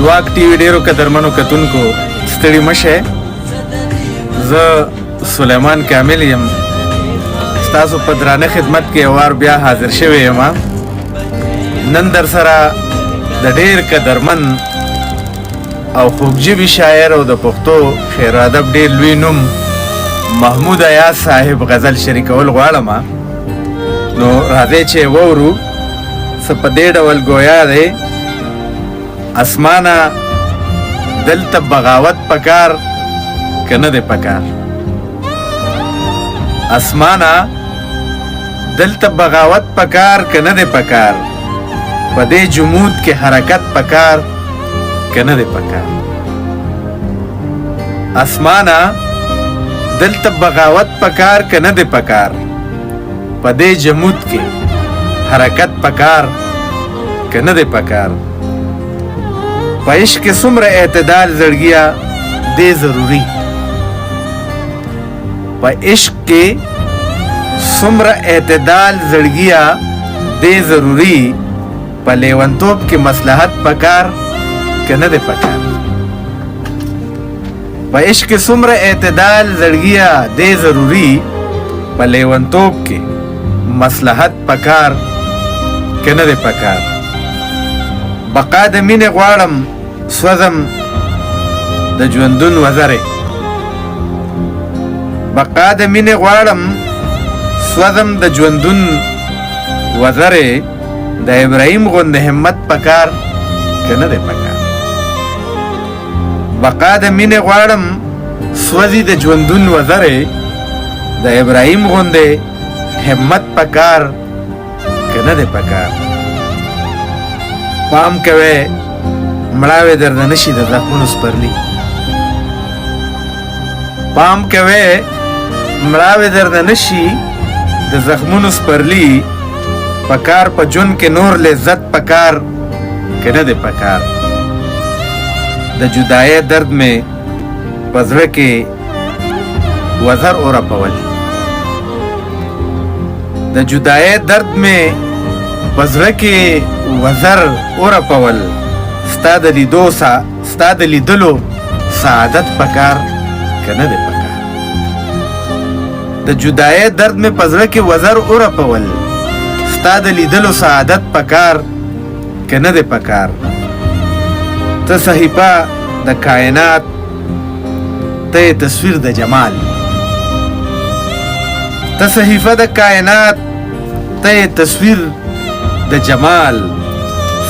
جواک ټي وي ډیرو قدرمنو کتونکو ستړي مشه. زه سلیمان کامل یم، ستاسو په درانه خدمت کې یو وار بیا حاضر شوی یم. نن در سره د ډیر قدرمن او خوږژبي شاعر او د پښتو شعر ادب ډیر لوی نوم محمود ایاز صاحب غزل شریکول غواړم. نو راځئ چې وورو څه په دې ډول ګویا دی: اسمانه دلته بغاوت پکار که نه دی پکار، اسمانه دلته بغاوت پکار که نه دی پکار، په دې جمود کې حرکت پکار که نه دی پکار. اسمانه دلته بغاوت پکار که نه دی پکار، په دې جمود کې حرکت پکار که نه دی پکار. په عشق کې څومره اعتدال زړګیا دی ضروري، په عشق کې څومره اعتدال زړګیا دی ضروري، په لیونتوب کې مصلحت پکار که نه دی پکار. په عشق کې څومره اعتدال زړګیا دی ضروري، په لیونتوب کې مصلحت پکار که نه دی پکار. بقا د مینې غواړم سوځم د ژوندون وزرې، بقا د مینې غواړم سوځم د ژوندون وزرې، د ابراهیم غوندې همت پکار که نه دی پکار. بقا د مینې غواړم سوځي د ژوندون وزرې، د ابراهیم غوندې همت پکار که نه دی پکار. پام کوئ مړاوې درته نشي د زخمونو سپرلي، پام کوئ مړاوې درته نشي د زخمونو سپرلي، پکار په ژوند کې نور لذت پکار که نه دی پکار. د جدایۍ درد مې په زړه کې وزر اورپول، د جدایۍ درد مې په زړه کې وزر اورپول، ستا د لیدلو سعادت پکار که نه دی پکار. د جدایۍ درد مې په زړه کې وزر اورپول، ستا د لیدلو سعادت پکار که نه دی پکار. ته صحیفه د کائنات، ته تصویر د جمال، ته صحیفه د کائنات، ته تصویر د جمال،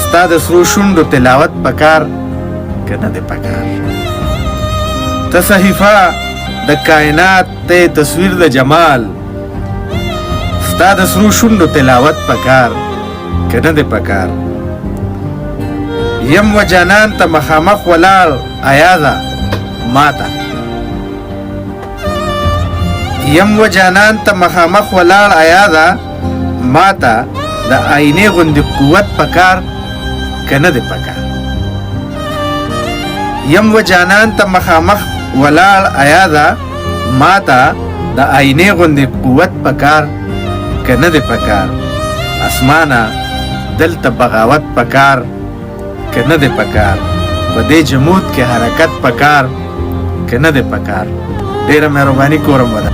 ستا د سرو شونډو تلاوت پکار که نه دی پکار. ته صحیفه د کائنات، ته تصویر د جمال، ستا د سرو شونډو تلاوت پکار که نه دی پکار. یم و جانان ته مخامخ ولاړ ایازه ماته، یم و جانان ته مخامخ ولاړ ایازه ماته، د آینې غوندې قوت پکار که نه دی پکار. یم و جانان ته مخامخ ولاړ ایازه ماته، د آینې غوندې قوت پکار که نه دی پکار. اسمانه دلته بغاوت پکار که نه دی پکار، په دې جمود کې حرکت پکار که نه دی پکار. ډیره مهرباني کوم ودا.